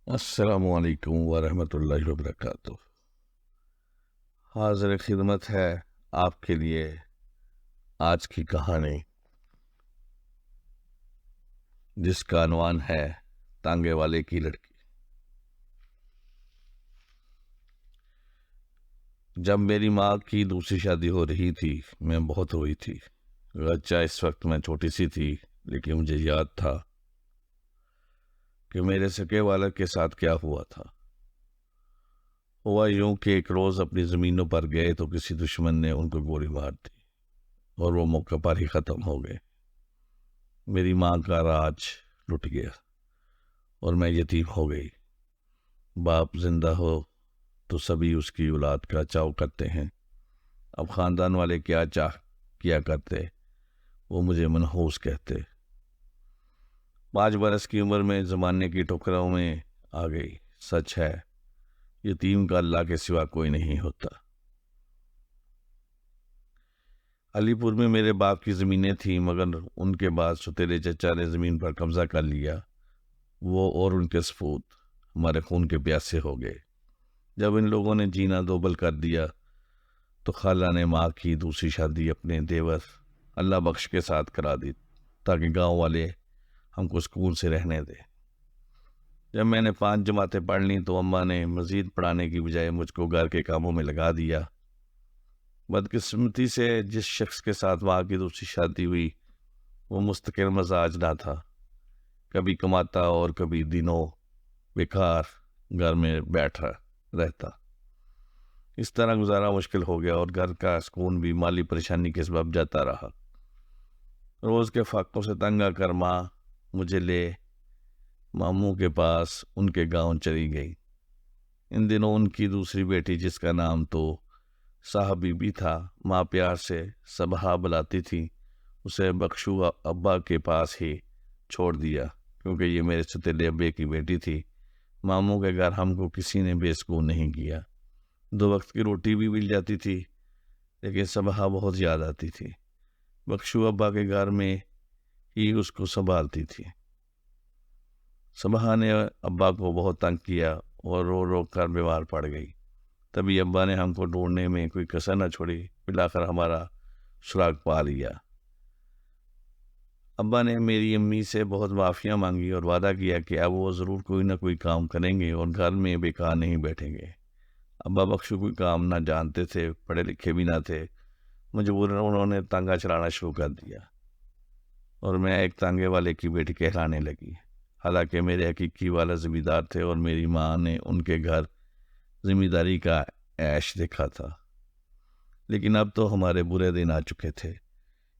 السلام علیکم ورحمۃ اللہ وبرکاتہ۔ حاضر خدمت ہے آپ کے لیے آج کی کہانی، جس کا عنوان ہے تانگے والے کی لڑکی۔ جب میری ماں کی دوسری شادی ہو رہی تھی میں بہت روئی تھی۔ گرچہ اس وقت میں چھوٹی سی تھی، لیکن مجھے یاد تھا کہ میرے سکے والد کے ساتھ کیا ہوا تھا۔ ہوا یوں کہ ایک روز اپنی زمینوں پر گئے تو کسی دشمن نے ان کو گولی مار دی اور وہ موقع پر ہی ختم ہو گئے۔ میری ماں کا راج لٹ گیا اور میں یتیم ہو گئی۔ باپ زندہ ہو تو سبھی اس کی اولاد کا چاؤ کرتے ہیں، اب خاندان والے کیا چاہ کیا کرتے، وہ مجھے منحوس کہتے۔ 5 برس کی عمر میں زمانے کی ٹھکروں میں آ گئی۔ سچ ہے، یتیم کا اللہ کے سوا کوئی نہیں ہوتا۔ علی پور میں میرے باپ کی زمینیں تھیں، مگر ان کے بعد ستیلے چچا نے زمین پر قبضہ کر لیا۔ وہ اور ان کے سپوت ہمارے خون کے پیاسے ہو گئے۔ جب ان لوگوں نے جینا دوبل کر دیا تو خالہ نے ماں کی دوسری شادی اپنے دیور اللہ بخش کے ساتھ کرا دی تاکہ گاؤں والے ہم کو سکون سے رہنے دیں۔ جب میں نے 5 جماعتیں پڑھ لیں تو اماں نے مزید پڑھانے کی بجائے مجھ کو گھر کے کاموں میں لگا دیا۔ بدقسمتی سے جس شخص کے ساتھ ماں کی دوسری شادی ہوئی وہ مستقل مزاج نہ تھا، کبھی کماتا اور کبھی دنوں بیکار گھر میں بیٹھا رہتا۔ اس طرح گزارا مشکل ہو گیا اور گھر کا سکون بھی مالی پریشانی کے سبب جاتا رہا۔ روز کے فاقوں سے تنگ آ کر ماں مجھے لے ماموں کے پاس ان کے گاؤں چلی گئی۔ ان دنوں ان کی دوسری بیٹی، جس کا نام تو صاحب بی بی تھا، ماں پیار سے صبا بلاتی تھی، اسے بخشو ابا کے پاس ہی چھوڑ دیا کیونکہ یہ میرے ستیلے ابے کی بیٹی تھی۔ ماموں کے گھر ہم کو کسی نے بے سکون نہیں کیا۔ 2 وقت کی روٹی بھی مل جاتی تھی، لیکن صبا بہت یاد آتی تھی۔ بخشو ابا کے گھر میں ہی اس کو سنبھالتی تھی۔ صبا نے ابا کو بہت تنگ کیا اور رو رو کر بیمار پڑ گئی۔ تبھی ابا نے ہم کو ڈھونڈنے میں کوئی کسر نہ چھوڑی، بالآخر ہمارا سراغ پا لیا۔ ابا نے میری امی سے بہت معافیاں مانگی اور وعدہ کیا کہ اب وہ ضرور کوئی نہ کوئی کام کریں گے اور گھر میں بیکار نہیں بیٹھیں گے۔ ابا بخشو کوئی کام نہ جانتے تھے، پڑھے لکھے بھی نہ تھے۔ مجبوراً انہوں نے تانگا چلانا شروع کر دیا اور میں ایک تانگے والے کی بیٹی کہلانے لگی، حالانکہ میرے حقیقی والد زمیندار تھے اور میری ماں نے ان کے گھر زمینداری کا عیش دیکھا تھا۔ لیکن اب تو ہمارے برے دن آ چکے تھے۔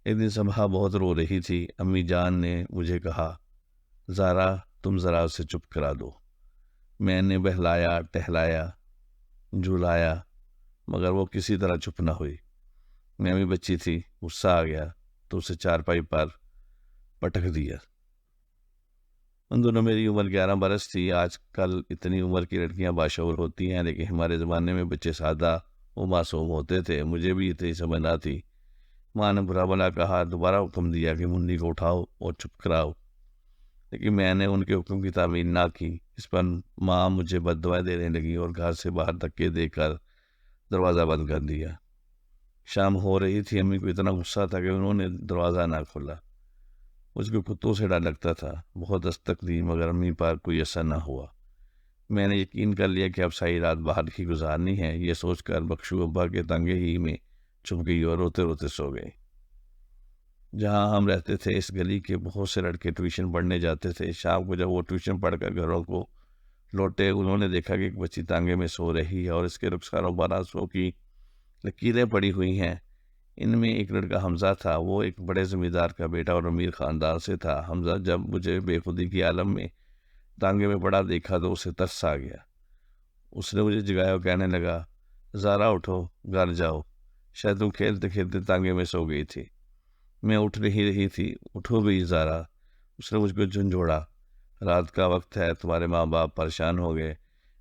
ایک دن صبح بہت رو رہی تھی۔ امی جان نے مجھے کہا، زارا تم ذرا اسے چپ کرا دو۔ میں نے بہلایا، ٹہلایا، جھلایا، مگر وہ کسی طرح چپ نہ ہوئی۔ میں بھی بچی تھی، غصہ آ گیا تو اسے چارپائی پر پٹک دیا۔ ان دنوں میری عمر 11 برس تھی۔ آج کل اتنی عمر کی لڑکیاں باشعور ہوتی ہیں، لیکن ہمارے زمانے میں بچے سادہ و معصوم ہوتے تھے۔ مجھے بھی اتنی سمجھ نہ تھی۔ ماں نے برا بھلا کہا، دوبارہ حکم دیا کہ منڈی کو اٹھاؤ اور چپ کراؤ، لیکن میں نے ان کے حکم کی تعمیل نہ کی۔ اس پر ماں مجھے بد دعائیں دینے لگی اور گھر سے باہر دھکے دے کر دروازہ بند کر دیا۔ شام ہو رہی تھی، امی کو اتنا غصہ تھا کہ انہوں نے دروازہ نہ کھولا۔ مجھ کو کتوں سے ڈر لگتا تھا۔ بہت دستک دی مگر امی پر کوئی اثر نہ ہوا۔ میں نے یقین کر لیا کہ اب ساری رات باہر ہی گزارنی ہے۔ یہ سوچ کر بخشو ابا کے تانگے ہی میں چھپ گئی اور روتے روتے سو گئی۔ جہاں ہم رہتے تھے اس گلی کے بہت سے لڑکے ٹیوشن پڑھنے جاتے تھے۔ شام کو جب وہ ٹیوشن پڑھ کر گھروں کو لوٹے، انہوں نے دیکھا کہ ایک بچی تانگے میں سو رہی ہے اور اس کے رخساروں پر آنسوؤں کی لکیریں پڑی ہوئی ہیں۔ ان میں ایک لڑکا حمزہ تھا۔ وہ ایک بڑے زمیندار کا بیٹا اور امیر خاندان سے تھا۔ حمزہ جب مجھے بے خودی کی عالم میں تانگے میں پڑا دیکھا تو اسے ترس آ گیا۔ اس نے مجھے جگایا اور کہنے لگا، زارا اٹھو، گھر جاؤ، شاید تم کھیلتے کھیلتے تانگے میں سو گئی تھی۔ میں اٹھ نہیں رہی تھی۔ اٹھو بھی زارا، اس نے مجھ کو جھنجھوڑا، رات کا وقت ہے، تمہارے ماں باپ پریشان ہو گئے۔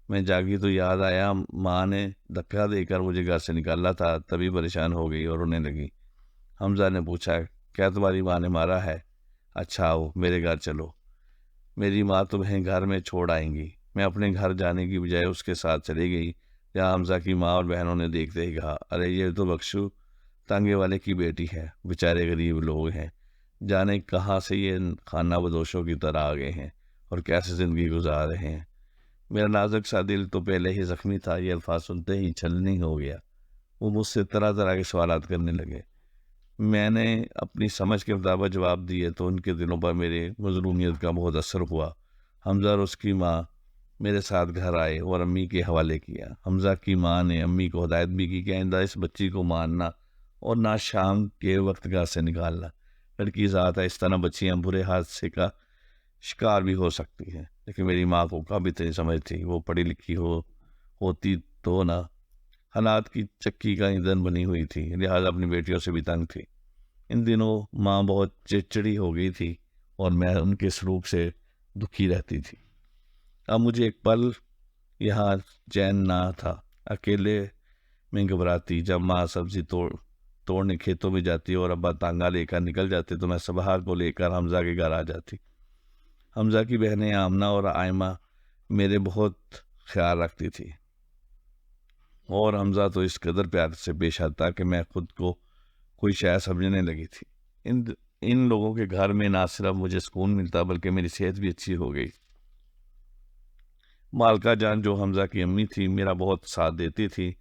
میں جاگی تو یاد آیا ماں نے دھکا دے کر مجھے گھر سے نکالا تھا، تبھی پریشان ہو گئی اور رونے لگی۔ حمزہ نے پوچھا، کیا تمہاری ماں نے مارا ہے؟ اچھا آؤ میرے گھر چلو، میری ماں تمہیں گھر میں چھوڑ آئیں گی۔ میں اپنے گھر جانے کی بجائے اس کے ساتھ چلی گئی، جہاں حمزہ کی ماں اور بہنوں نے دیکھتے ہی کہا، ارے یہ تو بخشو تانگے والے کی بیٹی ہے، بیچارے غریب لوگ ہیں، جانے کہاں سے یہ خانہ بدوشوں کی طرح آ گئے ہیں اور کیسے زندگی گزار رہے ہیں۔ میرا نازک سا دل تو پہلے ہی زخمی تھا، یہ الفاظ سنتے ہی چھلنی ہو گیا۔ وہ مجھ سے طرح طرح کے سوالات کرنے لگے۔ میں نے اپنی سمجھ کے مطابق جواب دیے تو ان کے دلوں پر میری مظلومیت کا بہت اثر ہوا۔ حمزہ اور اس کی ماں میرے ساتھ گھر آئے اور امی کے حوالے کیا۔ حمزہ کی ماں نے امی کو ہدایت بھی کی کہ آئندہ اس بچی کو مارنا اور نہ شام کے وقت گھر سے نکالنا۔ لڑکی ذات ہے، اس طرح بچیاں برے حادثے کا شکار بھی ہو سکتی ہیں۔ لیکن میری ماں کو کب اتنی سمجھ تھی، وہ پڑھی لکھی ہوتی تو نہ حالات کی چکی کا ایندھن بنی ہوئی تھی، لہٰذا اپنی بیٹیوں سے بھی تنگ تھی۔ ان دنوں ماں بہت چڑچڑی ہو گئی تھی اور میں ان کے سلوک سے دکھی رہتی تھی۔ اب مجھے ایک پل یہاں چین نہ تھا۔ اکیلے میں گھبراتی، جب ماں سبزی توڑنے کھیتوں میں جاتی اور ابا تانگا لے کر نکل جاتے تو میں سبہار کو لے کر حمزہ کے گھر آ جاتی۔ حمزہ کی بہنیں آمنہ اور آئمہ میرے بہت خیال رکھتی تھی اور حمزہ تو اس قدر پیار سے پیش آتا کہ میں خود کو کوئی شے سمجھنے لگی تھی۔ ان لوگوں کے گھر میں نہ صرف مجھے سکون ملتا بلکہ میری صحت بھی اچھی ہو گئی۔ مالکہ جان جو حمزہ کی امی تھی میرا بہت ساتھ دیتی تھی،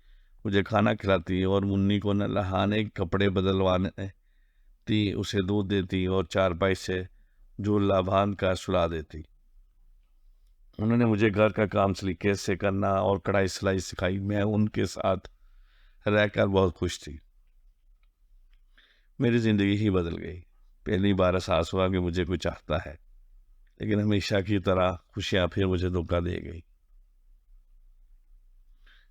مجھے کھانا کھلاتی اور منی کو نہلانے کپڑے بدلوانے تھی، اسے دودھ دیتی اور چارپائی سے جھولا باندھ کر سلا دیتی۔ انہوں نے مجھے گھر کا کام سلیقے سے کرنا اور کڑھائی سلائی سکھائی۔ میں ان کے ساتھ رہ کر بہت خوش تھی۔ میری زندگی ہی بدل گئی۔ پہلی بار احساس ہوا کہ مجھے کوئی چاہتا ہے، لیکن ہمیشہ کی طرح خوشیاں پھر مجھے دھوکہ دے گئی۔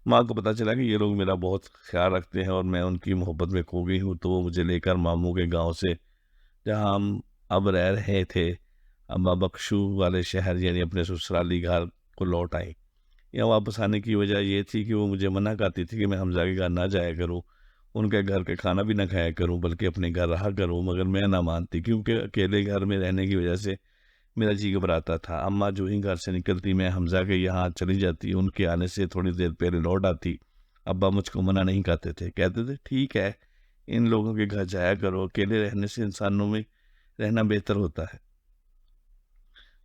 ماں کو پتہ چلا کہ یہ لوگ میرا بہت خیال رکھتے ہیں اور میں ان کی محبت میں کھو گئی ہوں، تو وہ مجھے لے کر ماموں کے گاؤں سے، جہاں ہم اب رہ رہے تھے، اما بخشو والے شہر یعنی اپنے سسرالی گھر کو لوٹ آئی۔ یہاں واپس آنے کی وجہ یہ تھی کہ وہ مجھے منع کرتی تھی کہ میں حمزہ کے گھر نہ جایا کروں، ان کے گھر کے کھانا بھی نہ کھایا کروں، بلکہ اپنے گھر رہا کروں، مگر میں نہ مانتی کیونکہ اکیلے گھر میں رہنے کی وجہ سے میرا جی گھبراتا تھا۔ اماں جو ہی گھر سے نکلتی میں حمزہ کے یہاں چلی جاتی، ان کے آنے سے تھوڑی دیر پہلے لوٹ آتی۔ ابا مجھ کو منع نہیں کرتے تھے، کہتے تھے ٹھیک ہے ان لوگوں کے گھر جایا کرو، اکیلے رہنے سے انسانوں میں رہنا بہتر ہوتا ہے۔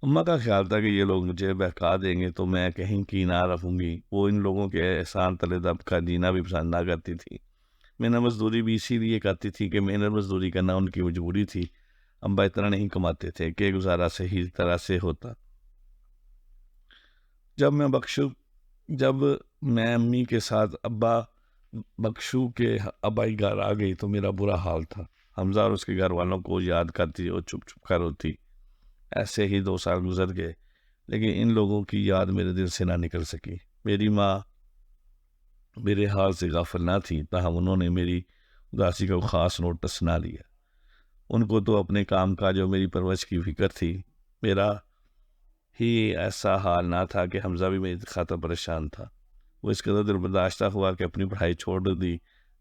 اماں کا خیال تھا کہ یہ لوگ مجھے بہکا دیں گے تو میں کہیں کی نہ رہوں گی۔ وہ ان لوگوں کے احسان تلے دب کا جینا بھی پسند نہ کرتی تھی۔ محنت مزدوری بھی اسی لیے کرتی تھی کہ محنت مزدوری کرنا ان کی مجبوری تھی۔ ابا اتنا نہیں کماتے تھے کہ گزارا صحیح طرح سے ہوتا۔ جب میں امی کے ساتھ ابا بخشو کے ابائی گھر آ گئی تو میرا برا حال تھا۔ حمزہ اور اس کے گھر والوں کو یاد کرتی اور چپ چپ کر ہوتی۔ ایسے ہی 2 سال گزر گئے، لیکن ان لوگوں کی یاد میرے دل سے نہ نکل سکی۔ میری ماں میرے حال سے غافل نہ تھی، تاہم انہوں نے میری اداسی کا خاص نوٹس نہ لیا۔ ان کو تو اپنے کام کاج اور میری پرورش کی فکر تھی۔ میرا ہی ایسا حال نہ تھا کہ حمزہ بھی میری خاطر پریشان تھا۔ وہ اس قدر دل برداشتہ ہوا کہ اپنی پڑھائی چھوڑ دی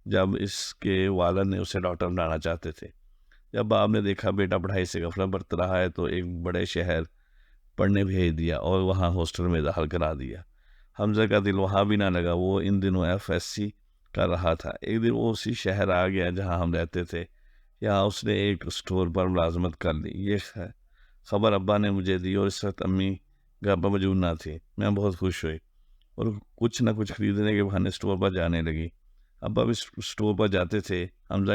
جب اس کے والد نے اسے ڈاکٹر بنانا چاہتے تھے۔ جب باپ نے دیکھا بیٹا پڑھائی سے غفلت برت رہا ہے تو ایک بڑے شہر پڑھنے بھیج دیا اور وہاں ہاسٹل میں داخل کرا دیا۔ حمزہ کا دل وہاں بھی نہ لگا، وہ ان دنوں FSC کر رہا تھا۔ ایک دن وہ اسی شہر آ گیا جہاں ہم رہتے تھے۔ یہاں اس نے ایک اسٹور پر ملازمت کر لی۔ یہ خبر ابا نے مجھے دی اور اس وقت امی گھر پر موجود نہ تھی۔ میں بہت خوش ہوئی اور کچھ نہ کچھ خریدنے کے بہانے اسٹور پر جانے لگی۔ ابا بھی اسٹور پر جاتے تھے۔ حمزہ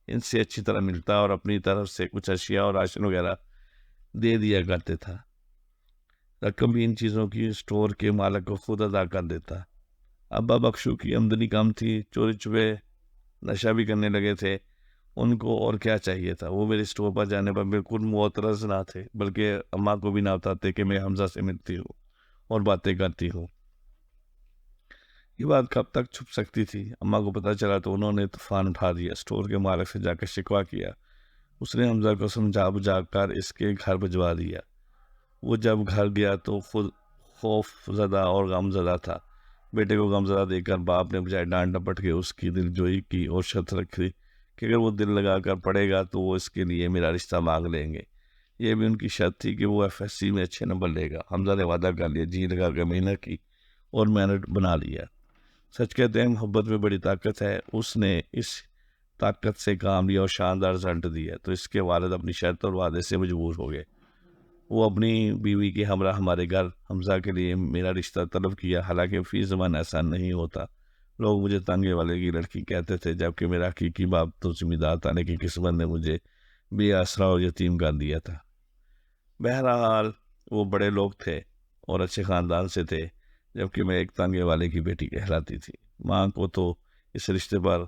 ان سے اچھی طرح ملتا اور اپنی طرف سے کچھ اشیاء اور راشن وغیرہ دے دیا کرتے تھا۔ رقم بھی ان چیزوں کی اسٹور کے مالک کو خود ادا کر دیتا۔ ابا بخشو کی آمدنی کم تھی، چوری چھپے نشہ بھی کرنے لگے تھے۔ ان کو اور کیا چاہیے تھا؟ وہ میرے اسٹور پر جانے پر بالکل معترض نہ تھے، بلکہ اماں کو بھی نہ بتاتے کہ میں حمزہ سے ملتی ہوں اور باتیں کرتی ہوں۔ یہ بات کب تک چھپ سکتی تھی؟ اماں کو پتہ چلا تو انہوں نے طوفان اٹھا دیا۔ اسٹور کے مالک سے جا کر شکوہ کیا۔ اس نے حمزہ کو سمجھا بجھا کر اس کے گھر بھجوا دیا۔ وہ جب گھر گیا تو خود خوف زدہ اور غم زدہ تھا۔ بیٹے کو غم زدہ دیکھ کر باپ نے بجائے ڈانٹ ڈپٹ کے اس کی دل جوئی کی اور شرط رکھی کہ اگر وہ دل لگا کر پڑھے گا تو وہ اس کے لیے میرا رشتہ مانگ لیں گے۔ یہ بھی ان کی شرط تھی کہ وہ FSC میں اچھے نمبر لے گا۔ حمزہ نے وعدہ کر لیا، جی لگا کے محنت کی اور محنت بنا لیا۔ سچ کہتے ہیں محبت میں بڑی طاقت ہے، اس نے اس طاقت سے کام لیا اور شاندار رزلٹ دیا، تو اس کے والد اپنی شرط اور وعدے سے مجبور ہو گئے۔ وہ اپنی بیوی کے ہمراہ ہمارے گھر حمزہ کے لیے میرا رشتہ طلب کیا، حالانکہ فی زمان ایسا نہیں ہوتا۔ لوگ مجھے تانگے والے کی لڑکی کہتے تھے، جبکہ میرا حقیقی باپ تو زمیندار تھا، لیکن قسمت نے مجھے بے آسرا اور یتیم کر دیا تھا۔ بہرحال وہ بڑے لوگ تھے اور اچھے خاندان سے تھے، جبکہ میں ایک تانگے والے کی بیٹی کہلاتی تھی۔ ماں کو تو اس رشتے پر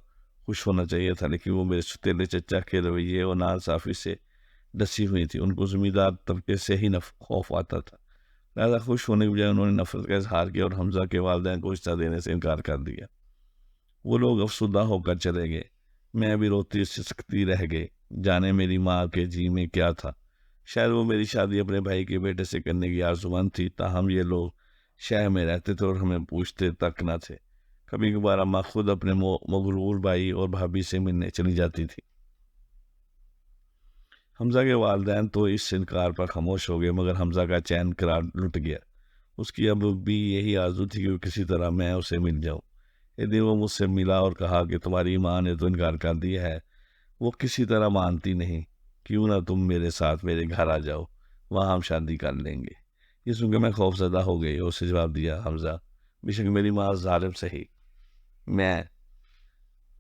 خوش ہونا چاہیے تھا، لیکن وہ میرے ستیلے چچا کے رویے اور ناانصافی سے ڈسی ہوئی تھی۔ ان کو زمیندار طبقے سے ہی خوف آتا تھا، لہذا خوش ہونے کی بجائے انہوں نے نفرت کا اظہار کیا اور حمزہ کے والدین کو رشتہ دینے سے انکار کر دیا۔ وہ لوگ افسردہ ہو کر چلے گئے، میں بھی روتی سسکتی رہ گئی، جانے میری ماں کے جی میں کیا تھا۔ شاید وہ میری شادی اپنے بھائی کے بیٹے سے کرنے کی آرزومند تھی، تاہم یہ لوگ شہر میں رہتے تھے اور ہمیں پوچھتے تک نہ تھے۔ کبھی کبھار اماں خود اپنے مغرور بھائی اور بھابھی سے ملنے چلی جاتی تھی۔ حمزہ کے والدین تو اس انکار پر خاموش ہو گئے، مگر حمزہ کا چین قرار لٹ گیا۔ اس کی اب بھی یہی آرزو تھی کہ کسی طرح میں اسے مل جاؤں۔ ایک دن وہ مجھ سے ملا اور کہا کہ تمہاری ماں نے تو انکار کر دیا ہے، وہ کسی طرح مانتی نہیں، کیوں نہ تم میرے ساتھ میرے گھر آ جاؤ، وہاں ہم شادی کر لیں گے۔ یہ سن کے میں خوف زدہ ہو گئی اور اسے جواب دیا، حمزہ بے شک میری ماں ظالم سہی، میں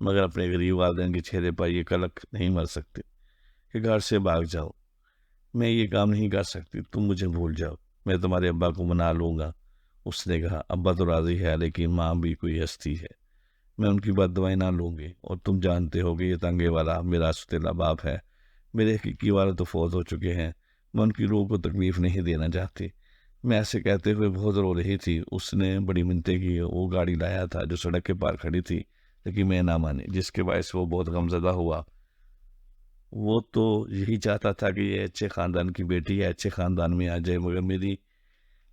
مگر اپنے غریب والدین کے چہرے پر یہ کلک نہیں مر سکتی کہ گھر سے بھاگ جاؤ۔ میں یہ کام نہیں کر سکتی، تم مجھے بھول جاؤ، میں تمہارے ابا کو منا لوں گا۔ اس نے کہا، ابا تو راضی ہے، لیکن ماں بھی کوئی ہستی ہے، میں ان کی بد دعائیں نہ لوں گی، اور تم جانتے ہو کہ یہ تانگے والا میرا ستیلا باپ ہے، میرے حقیقی والد تو فوت ہو چکے ہیں، میں ان کی روح کو تکلیف نہیں دینا چاہتی۔ میں ایسے کہتے ہوئے بہت رو رہی تھی۔ اس نے بڑی منتیں کی، وہ گاڑی لایا تھا جو سڑک کے پار کھڑی تھی، لیکن میں نہ مانی، جس کے باعث وہ بہت غمزدہ ہوا۔ وہ تو یہی چاہتا تھا کہ یہ اچھے خاندان کی بیٹی ہے، اچھے خاندان میں آ جائے، مگر میری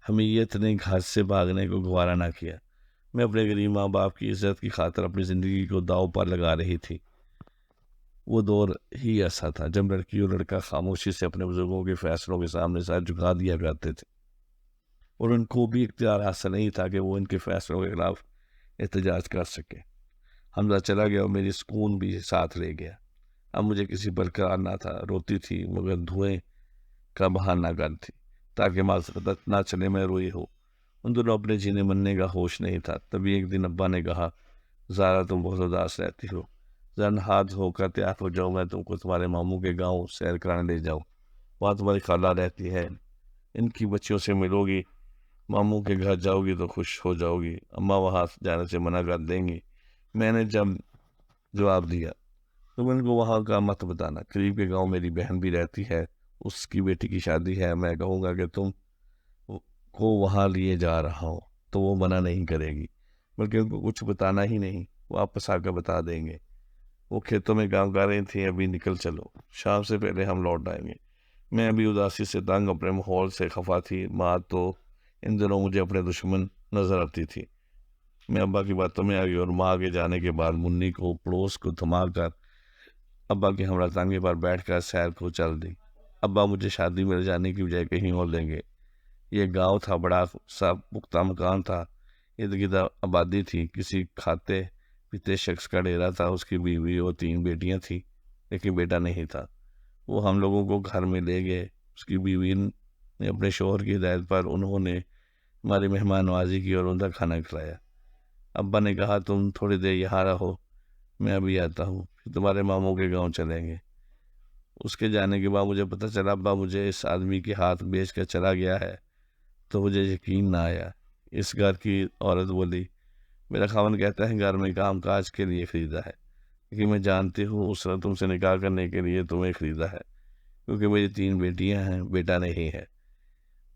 حمیت نے گھر سے بھاگنے کو گوارا نہ کیا۔ میں اپنے غریب ماں باپ کی عزت کی خاطر اپنی زندگی کو داؤ پر لگا رہی تھی۔ وہ دور ہی ایسا تھا جب لڑکی اور لڑکا خاموشی سے اپنے بزرگوں کے فیصلوں کے سامنے سر جھکا دیا کرتے تھے، اور ان کو بھی اختیار حاصل نہیں تھا کہ وہ ان کے فیصلوں کے خلاف احتجاج کر سکے۔ حمزہ چلا گیا اور میری سکون بھی ساتھ لے گیا۔ اب مجھے کسی برقرار نہ تھا، روتی تھی مگر دھوئیں کا بہانہ کرتی تاکہ معذرت نہ چلے میں روئی ہو۔ ان دونوں اپنے جینے مرنے کا ہوش نہیں تھا۔ تبھی ایک دن ابا نے کہا، زارا تم بہت اداس رہتی ہو، ذرا ہاتھ ہو کر تیار ہو جاؤ، میں تم کو تمہارے ماموں کے گاؤں سیر کرانے لے جاؤں، وہاں تمہاری خالہ رہتی ہے، ان کی بچیوں سے ملو گی، ماموں کے گھر جاؤ گی تو خوش ہو جاؤ گی، اماں وہاں جانے سے منع کر دیں گی۔ میں نے جب جواب دیا، تم ان کو وہاں کا مت بتانا، قریب کے گاؤں میری بہن بھی رہتی ہے، اس کی بیٹی کی شادی ہے، میں کہوں گا کہ تم کو وہاں لیے جا رہا ہوں تو وہ منع نہیں کرے گی، بلکہ ان کو کچھ بتانا ہی نہیں، واپس آ کر بتا دیں گے۔ وہ کھیتوں میں کام کر رہی تھیں، ابھی نکل چلو، شام سے پہلے ہم لوٹ آئیں گے۔ میں ابھی اداسی سے تنگ، اپنے ماحول سے خفا تھی۔ ماں تو ان دنوں مجھے اپنے دشمن نظر آتی تھی۔ میں ابا کی باتوں میں آ گئی اور ماں کے جانے کے بعد منی کو پڑوس کو تھما کر ابا کے ہمراہ تانگے پر بیٹھ کر سیر کو چل دی۔ ابا مجھے شادی میں لے جانے کی بجائے کہیں اور لیں گے۔ یہ گاؤں تھا، بڑا سا پختہ مکان تھا، ارد گرد آبادی تھی، کسی کھاتے پیتے شخص کا ڈیرا تھا۔ اس کی بیوی اور 3 بیٹیاں تھیں، لیکن بیٹا نہیں تھا۔ وہ ہم لوگوں کو گھر میں لے گئے۔ اس کی بیوی نے اپنے شوہر کی ہدایت پر انہوں نے ہماری مہمان نوازی کی اور عمدہ کھانا کھلایا۔ ابا نے کہا، تم تھوڑی دیر یہاں رہو، میں ابھی آتا ہوں، پھر تمہارے ماموں کے گاؤں چلیں گے۔ اس کے جانے کے بعد مجھے پتہ چلا ابا مجھے اس آدمی کے ہاتھ بیچ کر چلا گیا ہے، تو مجھے یقین نہ آیا۔ اس گھر کی عورت بولی، میرا خاوند کہتا ہے گھر میں کام کاج کے لیے خریدا ہے، لیکن میں جانتی ہوں اس نے تم سے نکاح کرنے کے لیے تمہیں خریدا ہے، کیونکہ میری 3 بیٹیاں ہیں، بیٹا نہیں ہے۔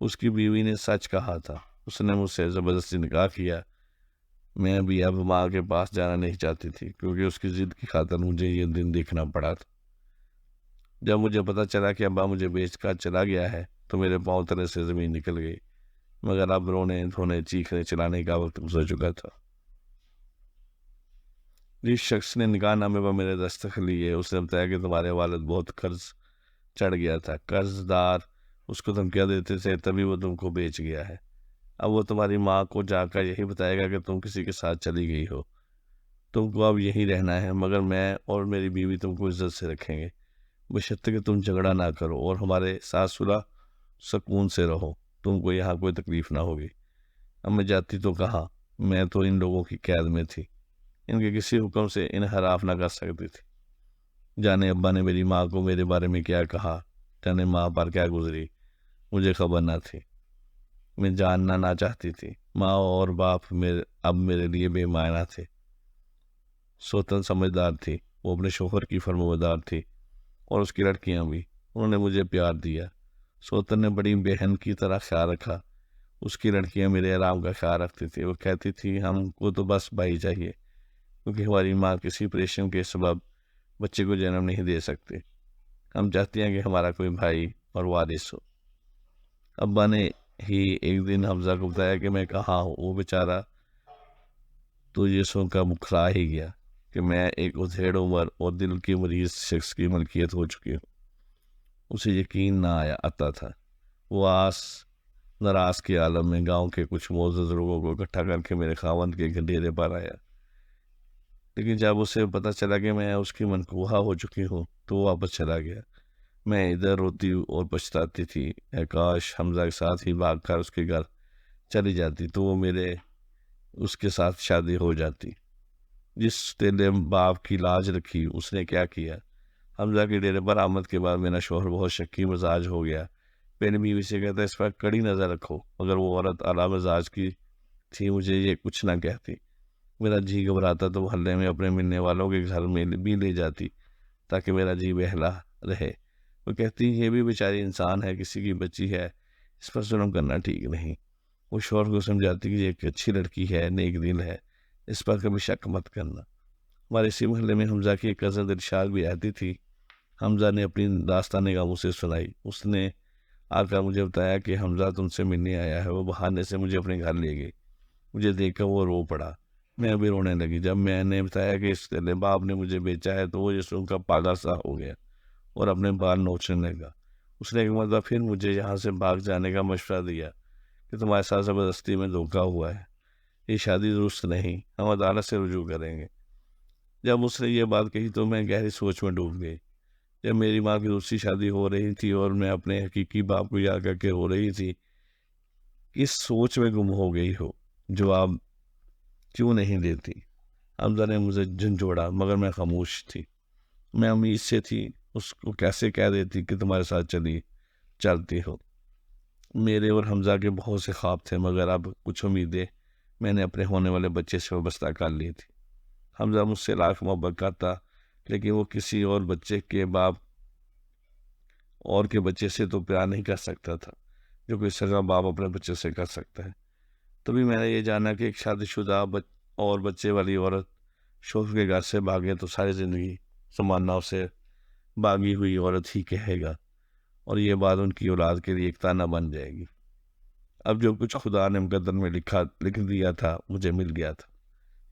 اس کی بیوی نے سچ کہا تھا، اس نے مجھ سے زبردستی نکاح کیا۔ میں بھی اب ماں کے پاس جانا نہیں چاہتی تھی، کیونکہ اس کی ضد کی خاطر مجھے یہ دن دیکھنا پڑا تھا۔ جب مجھے پتہ چلا کہ ابا مجھے بیچ کر چلا گیا ہے تو میرے پاؤں تلے سے زمین نکل گئی، مگر اب رونے دھونے چیخنے چلانے کا وقت گزر چکا تھا۔ جس شخص نے نکاح نامے پر میرے دستخط لیے، اس نے بتایا کہ تمہارے والد بہت قرض چڑھ گیا تھا، قرض دار اس کو دھمکیاں دیتے تھے، تبھی وہ تم کو بیچ گیا ہے۔ اب وہ تمہاری ماں کو جا کر یہی بتائے گا کہ تم کسی کے ساتھ چلی گئی ہو، تم کو اب یہیں رہنا ہے، مگر میں اور میری بیوی تم کو عزت سے رکھیں گے، بشرطیکہ کہ تم جھگڑا نہ کرو اور ہمارے ساتھ صلح سکون سے رہو، تم کو یہاں کوئی تکلیف نہ ہوگی۔ اب میں جاتی تو کہاں، میں تو ان لوگوں کی قید میں تھی، ان کے کسی حکم سے انحراف نہ کر سکتی تھی۔ جانے ابا نے میری ماں کو میرے بارے میں کیا کہا، جانے ماں پر کیا گزری، مجھے خبر نہ تھی، میں جاننا نہ چاہتی تھی۔ ماں اور باپ اب میرے لیے بے معنی تھے۔ سوتن سمجھدار تھی، وہ اپنے شوہر کی فرمانبردار تھی، اور اس کی لڑکیاں بھی، انہوں نے مجھے پیار دیا۔ سوتن نے بڑی بہن کی طرح خیال رکھا، اس کی لڑکیاں میرے آرام کا خیال رکھتی تھی، وہ کہتی تھی ہم کو تو بس بھائی چاہیے، کیونکہ ہماری ماں کسی پریشن کے سبب بچے کو جنم نہیں دے سکتے، ہم چاہتے ہیں کہ ہمارا کوئی بھائی اور وارث ہو۔ ابا نے ہی ایک دن حمزہ کو بتایا کہ میں کہاں ہوں، وہ بیچارہ تو یہ سن کر بکھرا ہی گیا کہ میں ایک ادھیڑ عمر اور دل کی مریض شخص کی ملکیت ہو چکی ہوں۔ اسے یقین نہ آتا تھا۔ وہ ناراض کے عالم میں گاؤں کے کچھ معزز لوگوں کو اکٹھا کر کے میرے خاوند کے ڈیرے پر آیا، لیکن جب اسے پتہ چلا کہ میں اس کی منقوہ ہو چکی ہوں تو وہ واپس چلا گیا۔ میں ادھر روتی اور پچھتاتی تھی، اے کاش حمزہ کے ساتھ ہی بھاگ کر اس کے گھر چلی جاتی تو وہ اس کے ساتھ شادی ہو جاتی۔ جس تیلے باپ کی لاج رکھی اس نے کیا کیا۔ حمزہ کے ڈیرے پر آمد کے بعد میرا شوہر بہت شکی مزاج ہو گیا۔ میری بیوی سے کہتا اس پر کڑی نظر رکھو، مگر وہ عورت اعلیٰ مزاج کی تھی، مجھے یہ کچھ نہ کہتی۔ میرا جی گھبراتا تو محلے میں اپنے ملنے والوں کے گھر میں بھی لے جاتی تاکہ میرا جی بہلا رہے۔ وہ کہتی یہ بھی بیچاری انسان ہے، کسی کی بچی ہے، اس پر ظلم کرنا ٹھیک نہیں۔ وہ شوہر کو سمجھاتی کہ یہ ایک اچھی لڑکی ہے، نیک دل ہے، اس پر کبھی شک مت کرنا۔ ہمارے اسی محلے میں حمزہ کی ایک کزن دلشاد بھی رہتی تھی۔ حمزہ نے اپنی داستان غم اسے سنائی۔ اس نے آ کر مجھے بتایا کہ حمزہ تم سے ملنے آیا ہے۔ وہ بہانے سے مجھے اپنے گھر لے گئی، مجھے دیکھ کر وہ رو پڑا، میں بھی رونے لگی۔ جب میں نے بتایا کہ اس باپ نے مجھے بیچا ہے تو وہ یہ سن کر پاگل سا ہو گیا اور اپنے بال نوچنے لگا۔ اس نے ایک مرتبہ پھر مجھے یہاں سے بھاگ جانے کا مشورہ دیا کہ تمہارے ساتھ زبردستی میں دھوکا ہوا ہے، یہ شادی درست نہیں، ہم عدالت سے رجوع کریں گے۔ جب اس نے یہ بات کہی تو میں گہری سوچ میں ڈوب گئی۔ جب میری ماں کی دوسری شادی ہو رہی تھی اور میں اپنے حقیقی باپ کو یاد کر کے رو رہی تھی، اس سوچ میں گم ہو گئی ہو، جواب کیوں نہیں دیتی؟ حمزہ نے مجھے جھنجھوڑا، مگر میں خاموش تھی۔ میں امید سے تھی، اس کو کیسے کہہ دیتی کہ تمہارے ساتھ چلتی ہو۔ میرے اور حمزہ کے بہت سے خواب تھے، مگر اب کچھ امیدیں میں نے اپنے ہونے والے بچے سے وابستہ کر لی تھی۔ حمزہ مجھ سے لاکھ محبت کرتا، لیکن وہ کسی اور بچے کے باپ اور کے بچے سے تو پیار نہیں کر سکتا تھا جو کوئی سگا باپ اپنے بچے سے کر سکتا ہے۔ تبھی میں نے یہ جانا کہ ایک شادی شدہ اور بچے والی عورت شوہر کے گھر سے بھاگے تو ساری زندگی زمانہ اسے باغی ہوئی عورت ہی کہے گا، اور یہ بات ان کی اولاد کے لیے ایک تانا بن جائے گی۔ اب جو کچھ خدا نے مقدر میں لکھ دیا تھا مجھے مل گیا تھا۔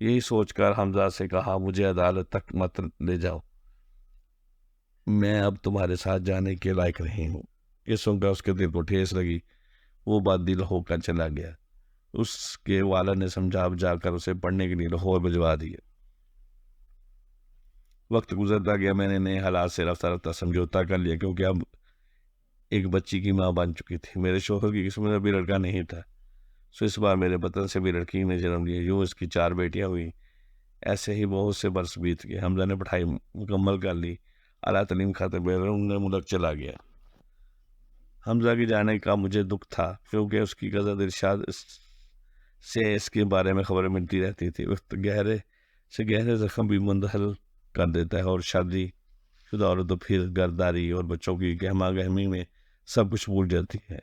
یہی سوچ کر حمزہ سے کہا مجھے عدالت تک مت لے جاؤ، میں اب تمہارے ساتھ جانے کے لائق نہیں ہوں۔ یہ سن کر اس کے دل کو ٹھیس لگی، وہ بات دل ہو کر چلا گیا۔ اس کے والد نے سمجھا جا کر اسے پڑھنے کے لیے لاہور بھجوا دیا۔ وقت گزرتا گیا، میں نے نئے حالات سے رفتہ رفتہ سمجھوتا کر لیا، کیونکہ اب ایک بچی کی ماں بن چکی تھی۔ میرے شوہر کی قسمت میں بھی لڑکا نہیں تھا، سو اس بار میرے وطن سے بھی لڑکی نے جنم لیا۔ یوں اس کی 4 بیٹیاں ہوئی۔ ایسے ہی بہت سے برس بیت گئے۔ حمزہ نے پڑھائی مکمل کر لی، اعلیٰ تعلیم خاطر بیرون ملک چلا گیا۔ حمزہ کی جانے کا مجھے دکھ تھا، کیونکہ اس کی کزن دلشاد سے اس کے بارے میں خبریں ملتی رہتی تھی۔ وقت گہرے زخم بھی منتحل کر دیتا ہے، اور شادی شدہ عورت تو پھر گھرداری اور بچوں کی گہما گہمی میں سب کچھ بھول جاتی ہے۔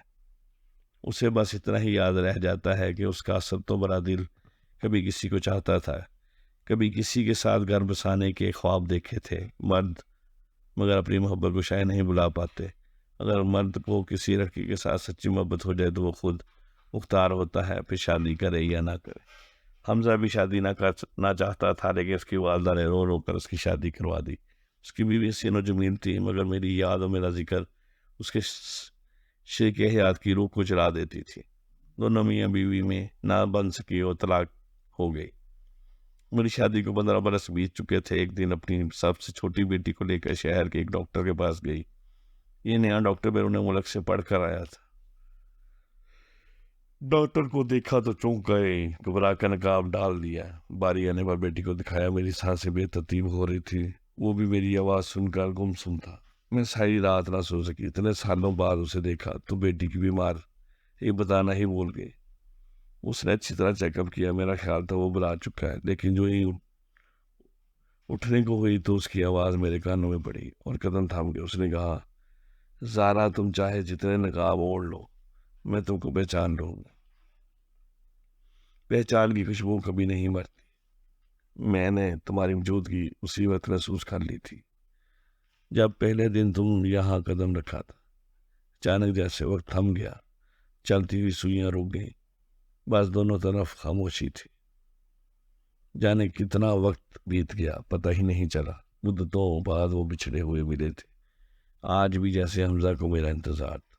اسے بس اتنا ہی یاد رہ جاتا ہے کہ اس کا سب تو بڑا دل کبھی کسی کو چاہتا تھا، کبھی کسی کے ساتھ گھر بسانے کے خواب دیکھے تھے۔ مرد مگر اپنی محبت کو شاید نہیں بلا پاتے۔ اگر مرد کو کسی لڑکی کے ساتھ سچی محبت ہو جائے تو وہ خود مختار ہوتا ہے، پھر شادی کرے یا نہ کرے۔ حمزہ بھی شادی نہ چاہتا تھا، لیکن اس کی والدہ نے رو رو کر اس کی شادی کروا دی۔ اس کی بیوی حسین و جمیل تھی، مگر میری یاد اور میرا ذکر اس کے شیخ حیات کی روح کو چلا دیتی تھی۔ دونوں میاں بیوی میں نہ بن سکی اور طلاق ہو گئی۔ میری شادی کو 15 برس بیت چکے تھے۔ ایک دن اپنی سب سے چھوٹی بیٹی کو لے کر شہر کے ایک ڈاکٹر کے پاس گئی۔ یہ نیا ڈاکٹر بیرون ملک سے پڑھ کر آیا تھا۔ ڈاکٹر کو دیکھا تو چونک گئے، گھبرا کر نقاب ڈال دیا۔ باری آنے پر بیٹی کو دکھایا، میری سانسیں بے ترتیب ہو رہی تھی۔ وہ بھی میری آواز سن کر گمسم تھا۔ میں ساری رات نہ سو سکی، اتنے سالوں بعد اسے دیکھا تو بیٹی کی بیمار یہ بتانا ہی بھول گئی۔ اس نے اچھی طرح چیک اپ کیا، میرا خیال تھا وہ بلا چکا ہے، لیکن جو ہی اٹھنے کو ہوئی تو اس کی آواز میرے کانوں میں پڑی اور قدم تھام کے اس نے کہا، زارا تم چاہے جتنے نقاب اوڑھ لو، میں تم کو پہچان لوں گا۔ پہچان کی خوشبو کبھی نہیں مرتی۔ میں نے تمہاری موجودگی اسی وقت محسوس کر لی تھی جب پہلے دن تم یہاں قدم رکھا تھا۔ اچانک جیسے وقت تھم گیا، چلتی ہوئی سوئیاں رک گئیں، بس دونوں طرف خاموشی تھی۔ جانے کتنا وقت بیت گیا پتہ ہی نہیں چلا۔ مدتوں بعد وہ بچھڑے ہوئے ملے تھے، آج بھی جیسے حمزہ کو میرا انتظار تھا۔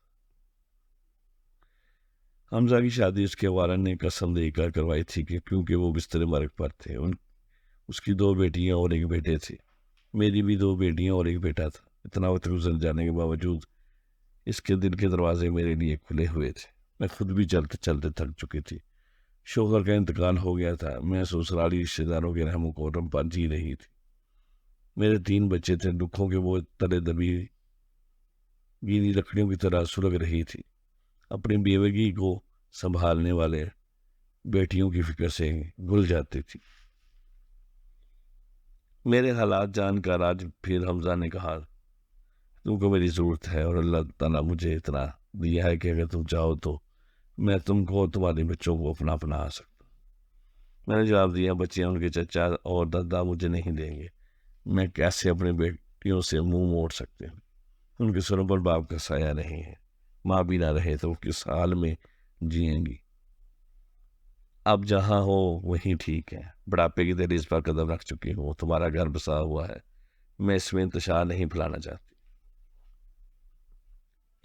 حمزہ کی شادی اس کے والد نے قسم دے کر کروائی تھی کہ کیونکہ وہ بستر مرگ پر تھے۔ اس کی 2 بیٹیاں اور ایک بیٹے تھے۔ میری بھی 2 بیٹیاں اور ایک بیٹا تھا۔ اتنا وقت گزر جانے کے باوجود اس کے دل کے دروازے میرے لیے کھلے ہوئے تھے۔ میں خود بھی چلتے چلتے تھک چکی تھی۔ شوہر کا انتقال ہو گیا تھا، میں سسرالی رشتے داروں کے رحم و کرم پر جی رہی تھی۔ میرے 3 بچے تھے، دکھوں کے وہ تلے دبی گیلی لکڑیوں کی طرح سلگ رہی تھی۔ اپنی بیوگی کو سنبھالنے والے بیٹیوں کی فکر سے گل جاتی تھی۔ میرے حالات جان کر آج پھر حمزہ نے کہا، تم کو میری ضرورت ہے اور اللہ تعالیٰ مجھے اتنا دیا ہے کہ اگر تم چاہو تو میں تم کو اور تمہارے بچوں کو اپنا آ سکتا ہوں۔ میں نے جواب دیا، بچیاں ان کے چچا اور دادا مجھے نہیں دیں گے، میں کیسے اپنے بیٹیوں سے منہ موڑ سکتے ہیں؟ ان کے سروں پر باپ کا سایہ نہیں ہے، ماں بھی نہ رہے تو کس حال میں جئیں گی؟ اب جہاں ہو وہیں ٹھیک ہے۔ بڑھاپے کی دہلیز پر قدم رکھ چکی ہوں، تمہارا گھر بسا ہوا ہے، میں اس میں انتشار نہیں پھیلانا چاہتی۔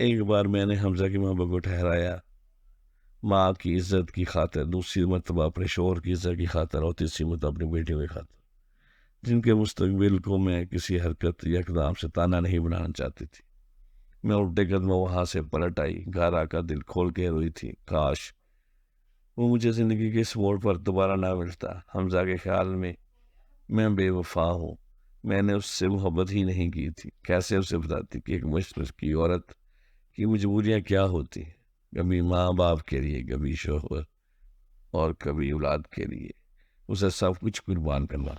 ایک بار میں نے حمزہ کی محبت کو ٹھہرایا، ماں کی عزت کی خاطر، دوسری مرتبہ اپنے شوہر کی عزت کی خاطر اور تیسری مرتبہ اپنی بیٹیوں کی خاطر، جن کے مستقبل کو میں کسی حرکت یا اقدام سے تانا نہیں بنانا چاہتی تھی۔ میں الٹے قدموں وہاں سے پلٹ آئی، گھر آ کر دل کھول کے روئی تھی، کاش وہ مجھے زندگی کے اس موڑ پر دوبارہ نہ ملتا۔ حمزہ کے خیال میں بے وفا ہوں، میں نے اس سے محبت ہی نہیں کی تھی۔ کیسے اسے بتاتی کہ ایک مشرق کی عورت کی مجبوریاں کیا ہوتی ہیں، کبھی ماں باپ کے لیے، کبھی شوہر اور کبھی اولاد کے لیے اسے سب کچھ قربان کرنا۔